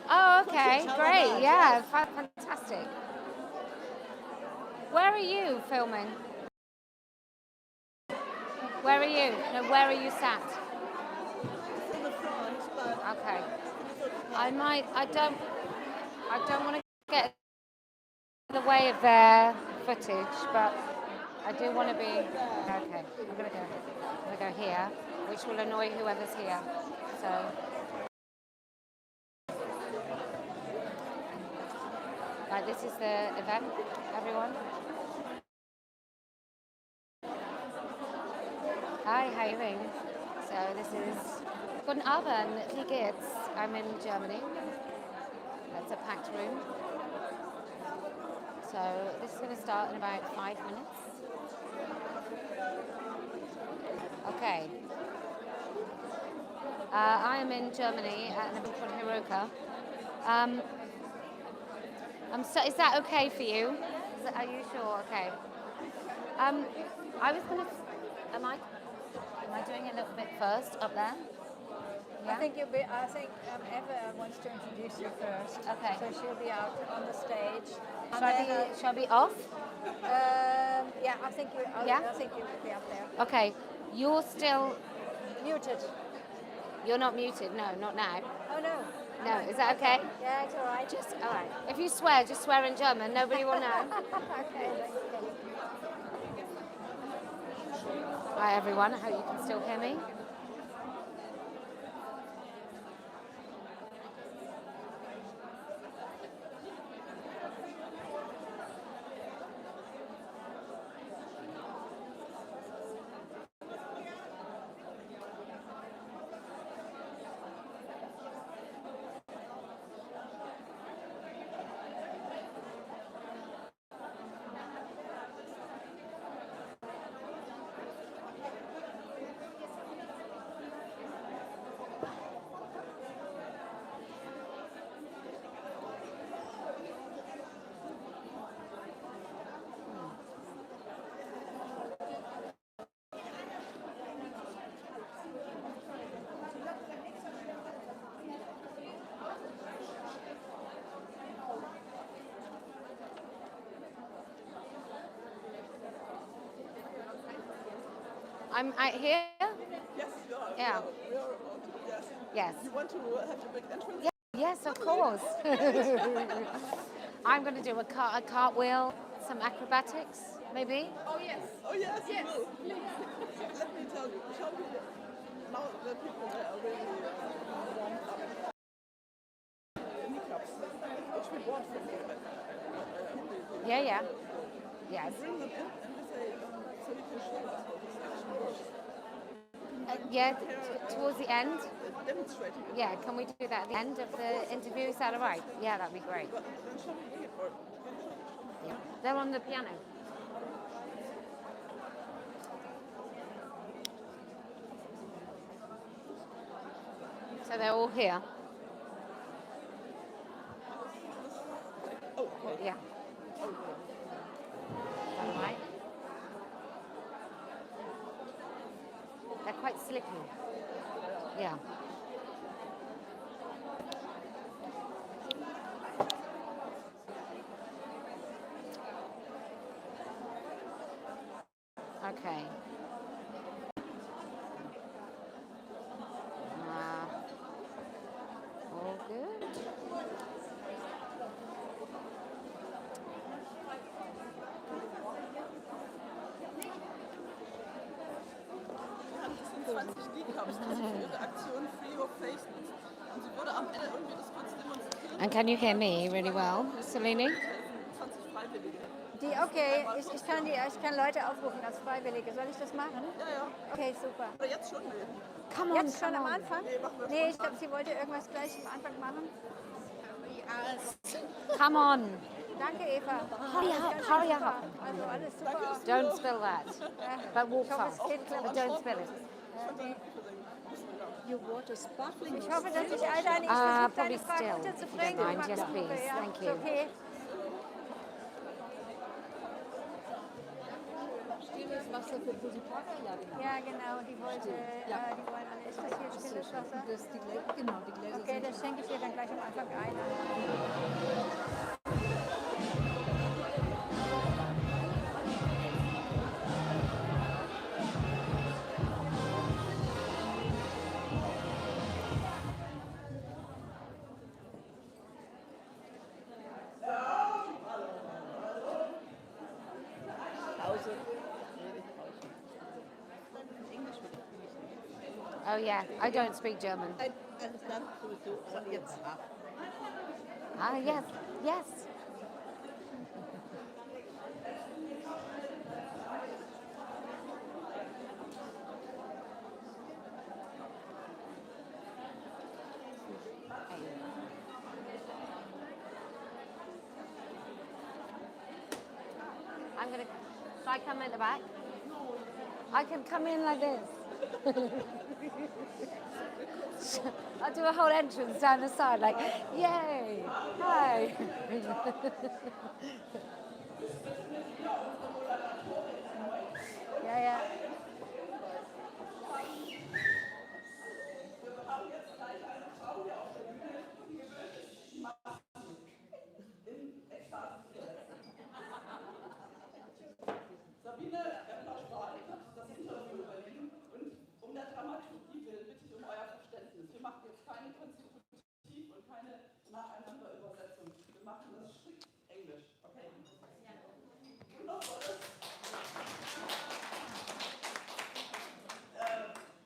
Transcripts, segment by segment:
Oh, okay, great. Yeah, fantastic. Where are you filming? Where are you? No, where are you sat? In the front, but Okay. I I don't want to get in the way of their footage, but I do want to be. Okay, I'm gonna go here, which will annoy whoever's here. So, right, this is the event, everyone. Hi, how you doing? So this is Guten Abend, wie geht's? I'm in Germany. That's a packed room. So this is going to start in about 5 minutes. Okay. I am in Germany at an event called heroica. Um, is that okay for you? Are you sure? Okay. Um, I was going to. Am I doing a little bit first up there? I think Eva wants to introduce you first. Okay. So she'll be out on the stage. Shall I be off? Yeah, I think you. Yeah? I think you will be up there. Okay. You're still. Muted. You're not muted. No, not now. Oh no. No, is that okay? Yeah, it's all right. All right. If you swear, just swear in German. Nobody will know. Okay. Hi everyone. I hope you can still hear me. I'm out here. yes, Yeah. yes. Yes. You want to have a big entrance? Yeah. Yes, of course. I'm going to do a cartwheel, some acrobatics, maybe. Oh yes, you will. Let me tell you, show you now the people that are really warmed up. Kneecaps, which we bought from you. Yeah. Yes. Bring them in and we say, so you can show us how this actually works. Yeah, towards the end. Demonstrating it. Yeah, can we do that at the end of the interview? Is that all right? Yeah, that'd be great. But then shall we bring it or Yeah. They're on the piano. So they're all here. oh, okay. Yeah. All right. They're quite slippy. Yeah. Okay. All good. Das sind 20 Kneecaps, die sie für ihre Aktion Free Your Face nutzt. Und sie würde am Ende irgendwie das kurz demonstrieren. And can you hear me really well, Selene? 20 Freiwillige. Ich kann Leute aufrufen als Freiwillige. Soll ich das machen? Ja. Okay, super. Aber jetzt schon will. Come on, Jetzt schon am Anfang? Nee, machen wir Nee, ich glaube, sie wollte irgendwas gleich am Anfang machen. Come on. Danke, Eva. Hurry up. Also alles super. Don't spill that. But walk Ich hoffe, es fast. geht klar. But don't spill it. Ich hoffe, dass ich all deine, Probably deine Fragen still, unterzubringen. if you don't mind. Yes, please. Ja, Thank ist you. Okay. Wasser für Posie Parker? Ja, genau. Ja, genau, die wollte, Ja. die wollen alle. Ist das hier stilles Wasser? Genau, die Gläser Okay, sind das schenke ich dir dann gleich am Anfang ein. Pause. Oh yeah, I don't speak German. Alles dann sowieso, aber jetzt. Ah, yes, yes. I'm gonna. Should I come in the back? I can come in like this. I'll do a whole entrance down the side, like, yay, hi. Ja, ja. Sabine Beppler-Spahl das Interview übernehmen und um der Dramaturgie willen bitte ich um euer Verständnis. Wir machen jetzt keine Konstitutiv- und keine Nacheinanderübersetzung. Wir machen das strikt Englisch. Okay? Wundervolles.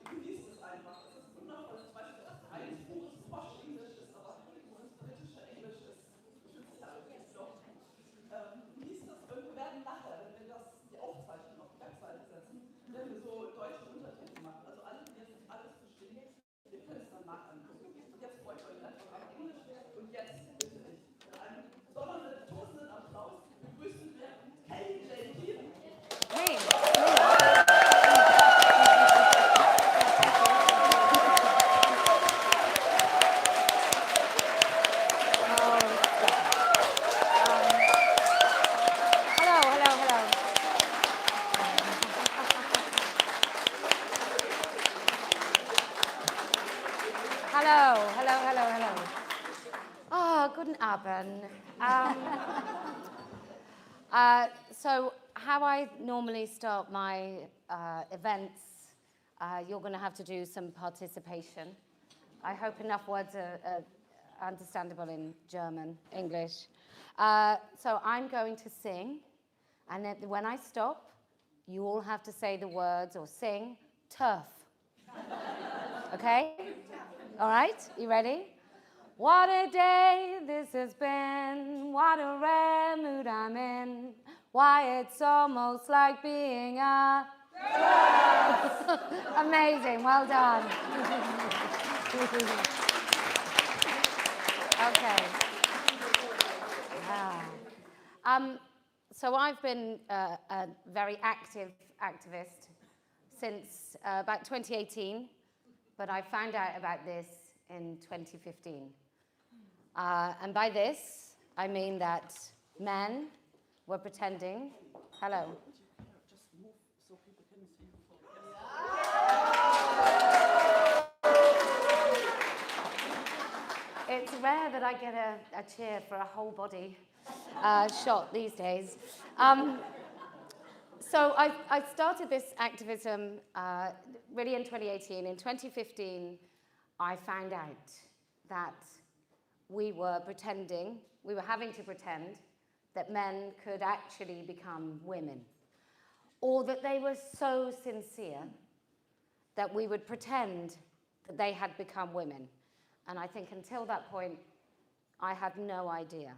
Genießt es einfach. Es ist wundervoll. Ich weiß, dass eigentlich pures Posch-Englisch ist, aber das britische Englisch ist künstlerisch. Doch. Genießt es und wir werden nachher, wenn wir die Aufzeichnung auf die Webseite setzen, wenn wir so deutsche Untertitel machen. Also alle, die jetzt alles verstehen, ihr könnt es dann nachangucken. Und jetzt freut euch einfach auf Englisch. Und jetzt bitte ich mit einem donnernden, tosenden Applaus begrüßen wir Kellie-Jay Keen. Hey. Hello. Oh, guten Abend. So how I normally start my events, you're going to have to do some participation. I hope enough words are understandable in German, English. So I'm going to sing, and then when I stop, you all have to say the words or sing turf. Okay? All right? You ready? What a day this has been. What a rare mood I'm in. Why, it's almost like being a amazing. Well done. Okay. So I've been a very active activist since about 2018, but I found out about this in 2015. And by this, I mean that men were pretending. Hello. Just move so people can see you. It's rare that I get a cheer for a whole body shot these days. So I started this activism really in 2018. In 2015, I found out that we were having to pretend that men could actually become women, or that they were so sincere that we would pretend that they had become women. And I think until that point, I had no idea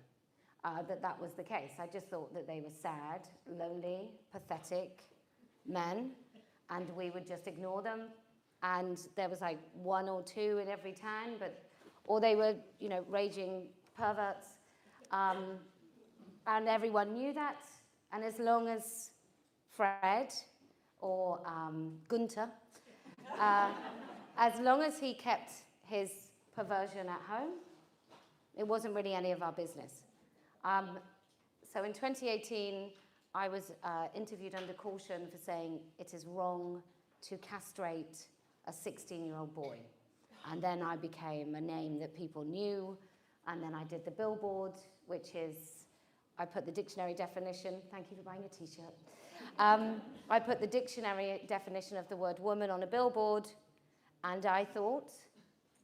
that was the case. I just thought that they were sad, lonely, pathetic men, and we would just ignore them. And there was like one or two in every town, or they were, raging perverts. And everyone knew that. And as long as Fred or Gunther, as long as he kept his perversion at home, it wasn't really any of our business. So in 2018, I was interviewed under caution for saying it is wrong to castrate a 16-year-old boy. And then I became a name that people knew. And then I did the billboard, which is, I put the dictionary definition. Thank you for buying a t-shirt. I put the dictionary definition of the word woman on a billboard. And I thought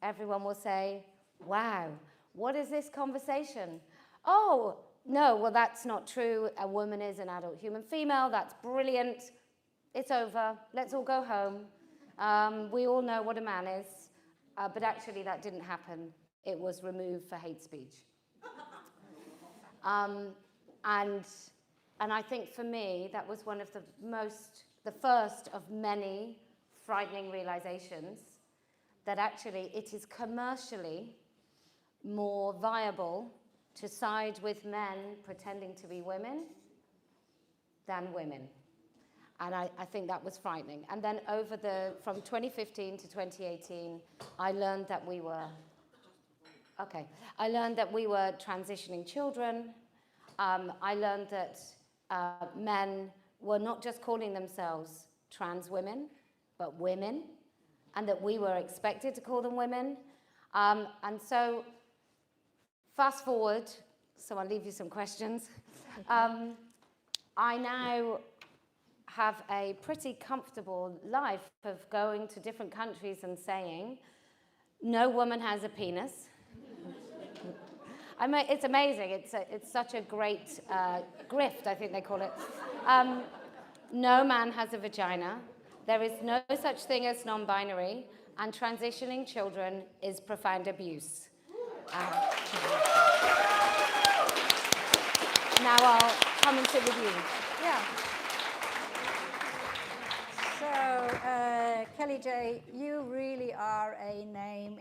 everyone will say, wow, what is this conversation? Oh, no, well, that's not true. A woman is an adult human female. That's brilliant. It's over. Let's all go home. We all know what a man is. But actually, that didn't happen. It was removed for hate speech. And I think for me, that was one of the first of many frightening realizations that actually it is commercially more viable to side with men pretending to be women than women. And I think that was frightening. And then from 2015 to 2018, I learned that we were transitioning children. I learned that men were not just calling themselves trans women, but women, and that we were expected to call them women. And so, fast forward, so I'll leave you some questions. I now have a pretty comfortable life of going to different countries and saying, no woman has a penis. It's amazing. It's such a great grift, I think they call it. No man has a vagina. There is no such thing as non-binary. And transitioning children is profound abuse. Now I'll come and sit with you. Yeah. So, Kellie-Jay, you really are a name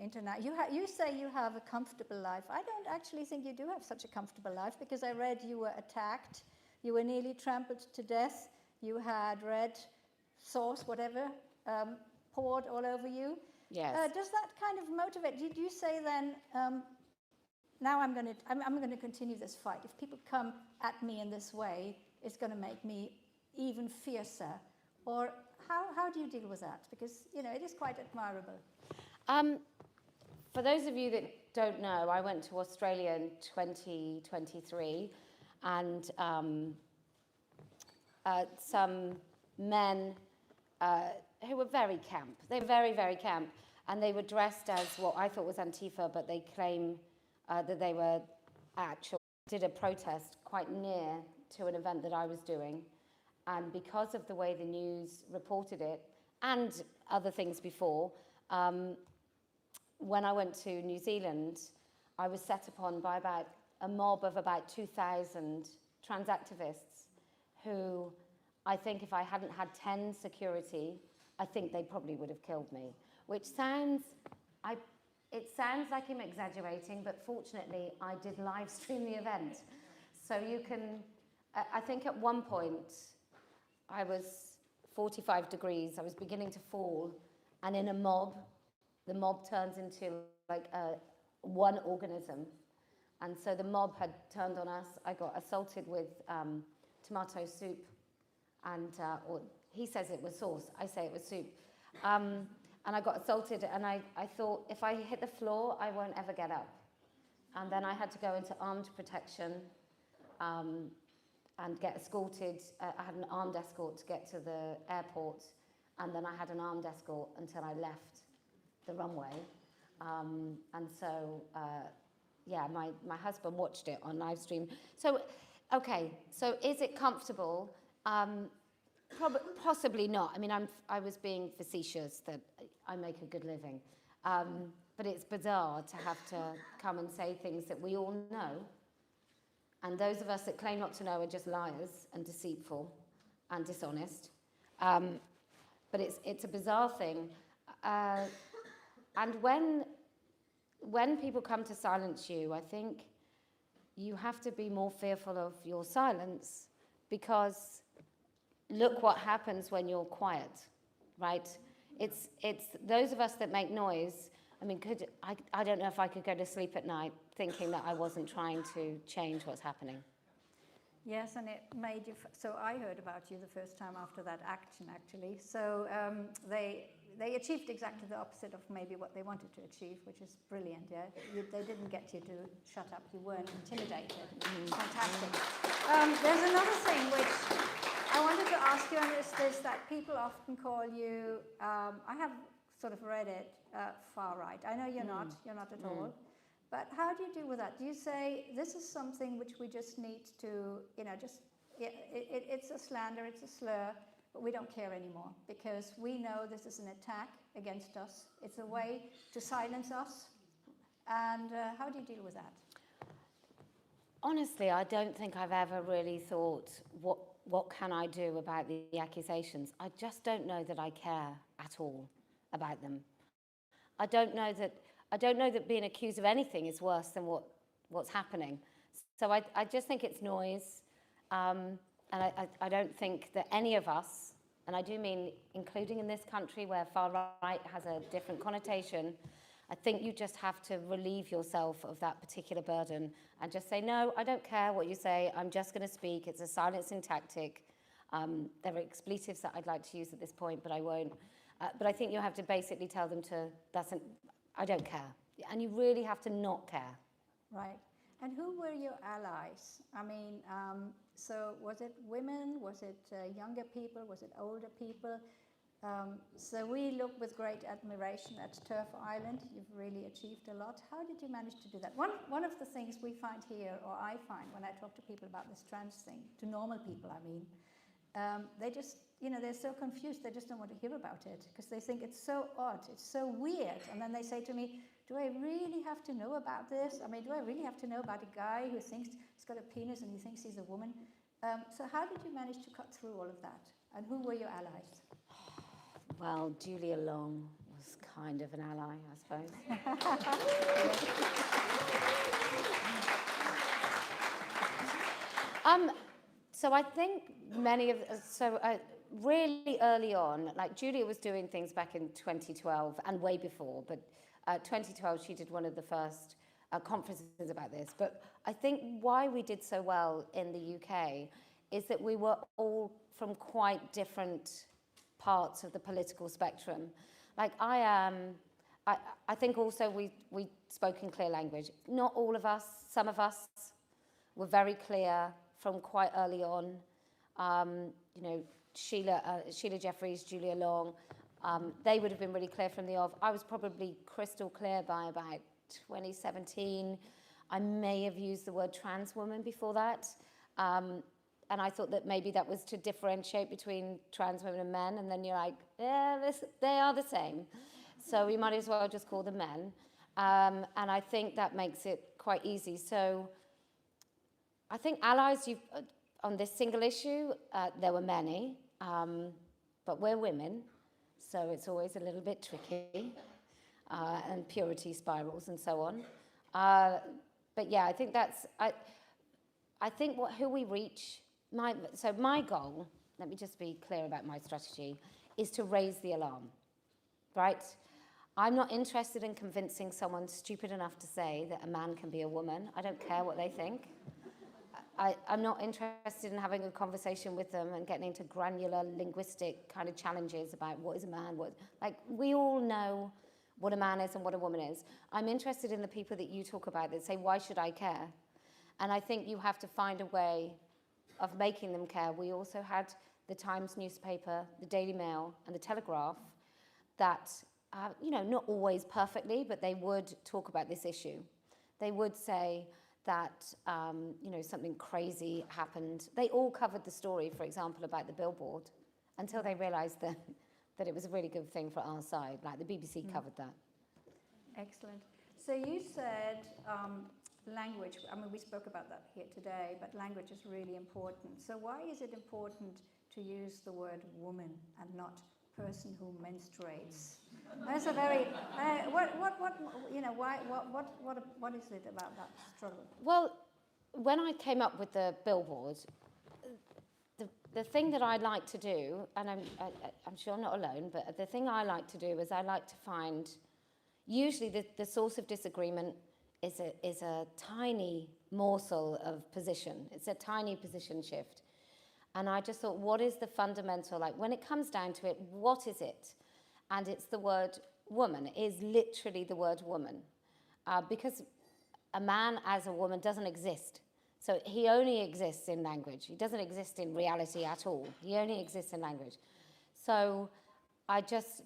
you say you have a comfortable life. I don't actually think you do have such a comfortable life, because I read you were attacked, you were nearly trampled to death, you had red sauce, whatever, poured all over you. Yes. Does that kind of motivate? Did you say then, now I'm going to continue this fight. If people come at me in this way, it's going to make me even fiercer. Or how do you deal with that? Because, it is quite admirable. For those of you that don't know, I went to Australia in 2023, and some men who were very camp. They were very, very camp, and they were dressed as what I thought was Antifa, but they claim that they were did a protest quite near to an event that I was doing. And because of the way the news reported it, and other things before, when I went to New Zealand, I was set upon by a mob of about 2,000 trans activists who, I think if I hadn't had 10 security, I think they probably would have killed me. Which it sounds like I'm exaggerating, but fortunately I did live stream the event. So you can, I think at one point, I was 45 degrees, I was beginning to fall, and in a mob, the mob turns into like one organism. And so the mob had turned on us. I got assaulted with tomato soup, and or he says it was sauce, I say it was soup. And I got assaulted, and I thought, if I hit the floor, I won't ever get up. And then I had to go into armed protection, and get escorted. I had an armed escort to get to the airport, and then I had an armed escort until I left the runway. And so, yeah, my husband watched it on live stream. So, okay, so is it comfortable? Possibly not. I mean, I was being facetious that I make a good living. But it's bizarre to have to come and say things that we all know. And those of us that claim not to know are just liars and deceitful and dishonest. But it's a bizarre thing. And when people come to silence you, I think you have to be more fearful of your silence, because look what happens when you're quiet, right? It's those of us that make noise. I mean, I don't know if I could go to sleep at night thinking that I wasn't trying to change what's happening. Yes, and it made you. So I heard about you the first time after that action, actually. So they achieved exactly the opposite of maybe what they wanted to achieve, which is brilliant. Yeah, they didn't get you to shut up. You weren't intimidated. Fantastic. There's another thing which I wanted to ask you, and it's this that people often call you. I have sort of read it far right. I know you're not. You're not at all. But how do you deal with that? Do you say, this is something which we just need to, it's a slander, it's a slur, but we don't care anymore because we know this is an attack against us. It's a way to silence us. And how do you deal with that? Honestly, I don't think I've ever really thought, what can I do about the accusations? I just don't know that I care at all about them. I don't know that being accused of anything is worse than what's happening. So I just think it's noise. And I don't think that any of us, and I do mean including in this country where far right has a different connotation, I think you just have to relieve yourself of that particular burden and just say, no, I don't care what you say. I'm just going to speak. It's a silencing tactic. There are expletives that I'd like to use at this point, but I won't. But I think you have to basically tell them I don't care. And you really have to not care. Right. And who were your allies? I mean, so was it women? Was it younger people? Was it older people? So we look with great admiration at Turf Island. You've really achieved a lot. How did you manage to do that? One of the things we find here, or I find when I talk to people about this trans thing, to normal people I mean, they just, they're so confused, they just don't want to hear about it because they think it's so odd, it's so weird. And then they say to me, do I really have to know about this? I mean, do I really have to know about a guy who thinks he's got a penis and he thinks he's a woman? So how did you manage to cut through all of that? And who were your allies? Well, Julia Long was kind of an ally, I suppose. So I think really early on, like Julia was doing things back in 2012 and way before, but 2012 she did one of the first conferences about this. But I think why we did so well in the UK is that we were all from quite different parts of the political spectrum. Like I think also we spoke in clear language. Not all of us, some of us were very clear from quite early on. Sheila Jeffries, Julia Long, they would have been really clear from the off. I was probably crystal clear by about 2017. I may have used the word trans woman before that. And I thought that maybe that was to differentiate between trans women and men. And then you're like, yeah, they are the same. So we might as well just call them men. And I think that makes it quite easy. So I think allies on this single issue, there were many, but we're women. So it's always a little bit tricky, and purity spirals and so on. But yeah, I think I think who we reach, my goal, let me just be clear about my strategy, is to raise the alarm, right? I'm not interested in convincing someone stupid enough to say that a man can be a woman. I don't care what they think. I'm not interested in having a conversation with them and getting into granular linguistic kind of challenges about what is a man, we all know what a man is and what a woman is. I'm interested in the people that you talk about that say, why should I care? And I think you have to find a way of making them care. We also had the Times newspaper, the Daily Mail, and the Telegraph that, not always perfectly, but they would talk about this issue. They would say that, something crazy happened. They all covered the story, for example, about the billboard, until they realized that it was a really good thing for our side. Like the BBC covered that. Excellent. So you said language. I mean, we spoke about that here today, but language is really important. So why is it important to use the word woman and not person who menstruates? That's a very what is it about that struggle? Well, when I came up with the billboard, the thing that I like to do, and I'm sure I'm not alone, but the thing I like to do is I like to find, usually the source of disagreement is a tiny morsel of position. It's a tiny position shift. And I just thought, what is the fundamental, like when it comes down to it, what is it? And it's the word woman. It is literally the word woman. Because a man as a woman doesn't exist. So he only exists in language. He doesn't exist in reality at all. He only exists in language. So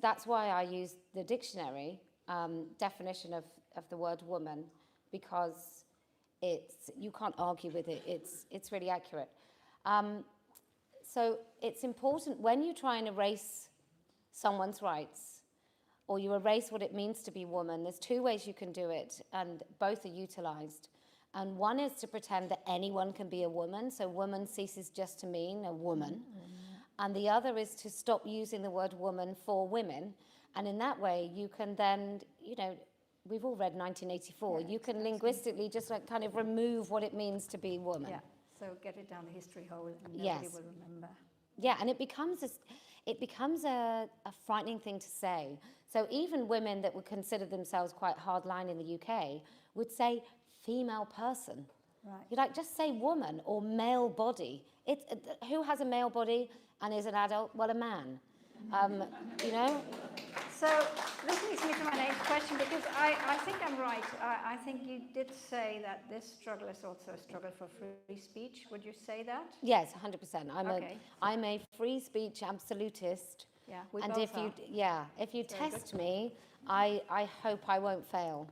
that's why I use the dictionary definition of the word woman, because you can't argue with it. It's really accurate. So it's important when you try and erase someone's rights, or you erase what it means to be woman, there's two ways you can do it, and both are utilized. And one is to pretend that anyone can be a woman, so woman ceases just to mean a woman. And the other is to stop using the word woman for women. And in that way, you can then, we've all read 1984, you can linguistically just like kind of remove what it means to be woman. Yeah. So get it down the history hole and nobody will remember. Yeah, and it becomes a frightening thing to say. So even women that would consider themselves quite hardline in the UK would say female person. Right. You're like, just say woman or male body. Who has a male body and is an adult? Well, a man. So this leads me to my next question, because I think I'm right. I think you did say that this struggle is also a struggle for free speech. Would you say that? Yes, 100%. I'm a free speech absolutist. Yeah, we and both are. if you test me, I hope I won't fail.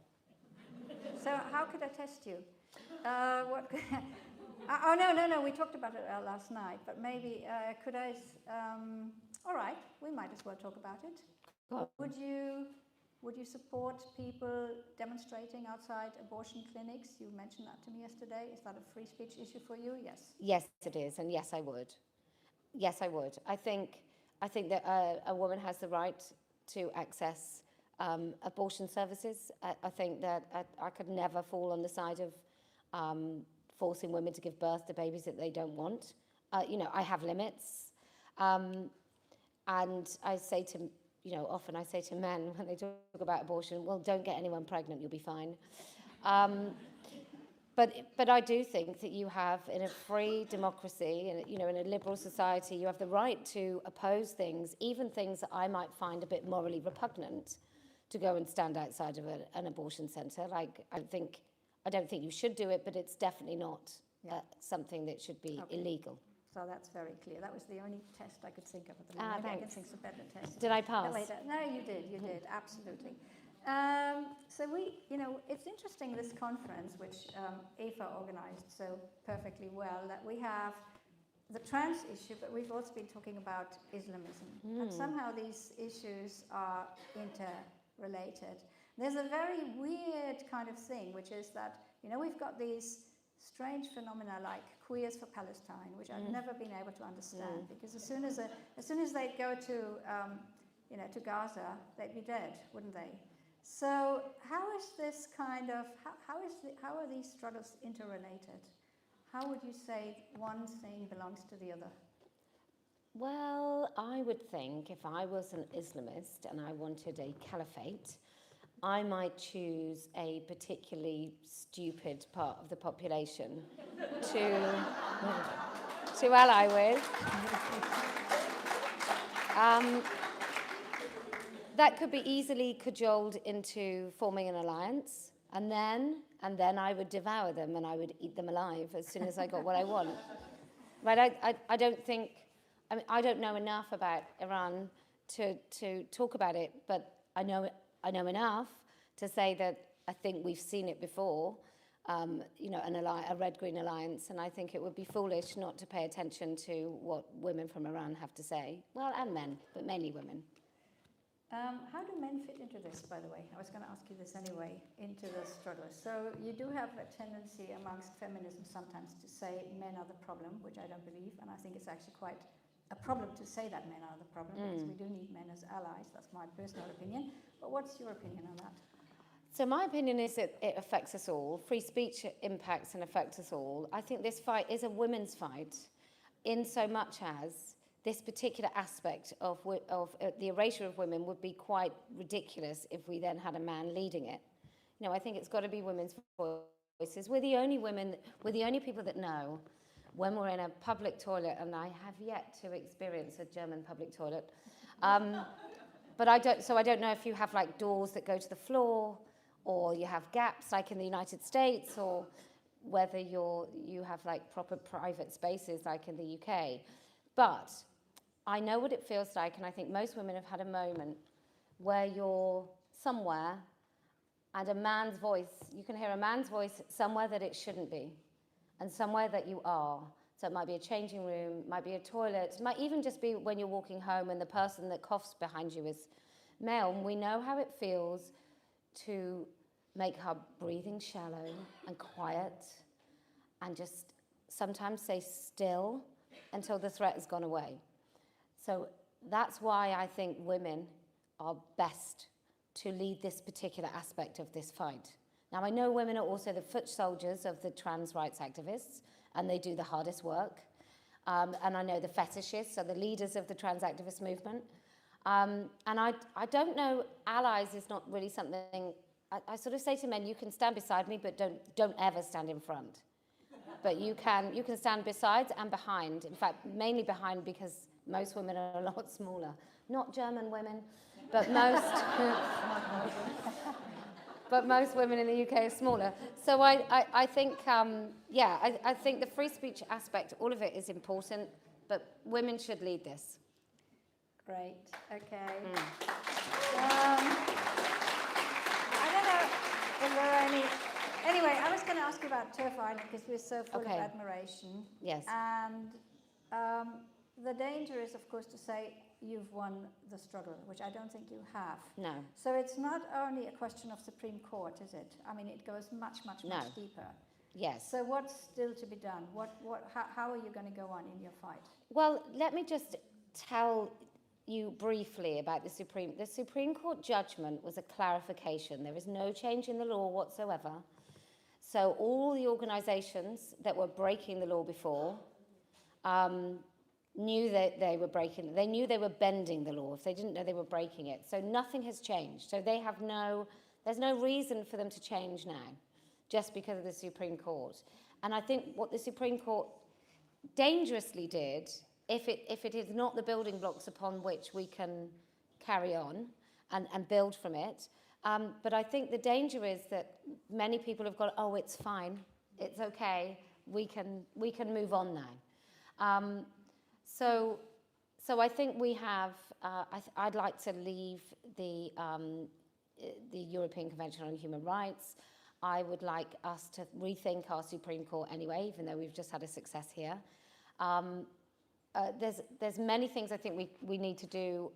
So how could I test you? What? Oh no. We talked about it last night, but maybe could I? All right, we might as well talk about it. Would you support people demonstrating outside abortion clinics? You mentioned that to me yesterday. Is that a free speech issue for you? Yes. Yes, it is, and yes, I would. Yes, I would. I think that a woman has the right to access abortion services. I think that I could never fall on the side of forcing women to give birth to babies that they don't want. I have limits, and I say to often I say to men when they talk about abortion, well, don't get anyone pregnant, you'll be fine. But I do think that you have, in a free democracy, in a liberal society, you have the right to oppose things, even things that I might find a bit morally repugnant, to go and stand outside of an abortion centre. Like, I don't think you should do it, but it's definitely not something that should be illegal. So that's very clear. That was the only test I could think of at the moment. I can think of a better test. Did I pass? No, you did, absolutely. So it's interesting, this conference, which Eva organized so perfectly well, that we have the trans issue, but we've also been talking about Islamism. And somehow these issues are interrelated. There's a very weird kind of thing, which is that, we've got these strange phenomena like queers for Palestine, which I've never been able to understand, because as soon as they go to Gaza, they'd be dead, wouldn't they? So how is this kind of how are these struggles interrelated? How would you say one thing belongs to the other? Well, I would think if I was an Islamist and I wanted a caliphate, I might choose a particularly stupid part of the population to ally with. That could be easily cajoled into forming an alliance, and then I would devour them and I would eat them alive as soon as I got what I want. Right? I don't think, I don't know enough about Iran to talk about it, but I know enough to say that I think we've seen it before, a red-green alliance, and I think it would be foolish not to pay attention to what women from Iran have to say. Well, and men, but mainly women. How do men fit into this, by the way? I was going to ask you this anyway, into the struggle. So you do have a tendency amongst feminism sometimes to say men are the problem, which I don't believe, and I think it's actually quite a problem to say that men are the problem, because we do need men as allies. That's my personal opinion. But what's your opinion on that? So my opinion is that it affects us all. Free speech impacts and affects us all. I think this fight is a women's fight, in so much as this particular aspect of the erasure of women would be quite ridiculous if we then had a man leading it. I think it's got to be women's voice. voices. We're the only women, we're the only people that know when we're in a public toilet, and I have yet to experience a German public toilet. But I don't know if you have like doors that go to the floor, or you have gaps like in the United States, or whether you have like proper private spaces like in the UK. But I know what it feels like, and I think most women have had a moment where you're somewhere and a man's voice, you can hear a man's voice somewhere that it shouldn't be, and somewhere that you are. So it might be a changing room, might be a toilet, it might even just be when you're walking home and the person that coughs behind you is male. And we know how it feels to make her breathing shallow and quiet and just sometimes say still until the threat has gone away. So that's why I think women are best to lead this particular aspect of this fight. Now, I know women are also the foot soldiers of the trans rights activists, and they do the hardest work. And I know the fetishists are the leaders of the trans activist movement. And I don't know, allies is not really something, I sort of say to men, you can stand beside me, but don't ever stand in front. But you can stand beside and behind. In fact, mainly behind, because most women are a lot smaller. Not German women, but most women in the UK are smaller. So I think, I think the free speech aspect, all of it is important, but women should lead this. Great, okay. I don't know if there are any... Anyway, I was going to ask you about Turf Island because we're so full of admiration. Yes. And the danger is, of course, to say you've won the struggle, which I don't think you have. No. So it's not only a question of Supreme Court, is it? I mean, it goes much deeper. Yes. So what's still to be done? How are you going to go on in your fight? Well, let me just tell you briefly about the Supreme Court judgment was a clarification. There is no change in the law whatsoever. So all the organisations that were breaking the law before knew that they were breaking, they knew they were bending the law if they didn't know they were breaking it. So nothing has changed. So they have there's no reason for them to change now, just because of the Supreme Court. And I think what the Supreme Court dangerously did, if it is not the building blocks upon which we can carry on and build from it, but I think the danger is that many people have got, oh, it's fine, it's okay, we can move on now. So I think we have, I'd like to leave the European Convention on Human Rights. I would like us to rethink our Supreme Court anyway, even though we've just had a success here. There's many things I think we need to do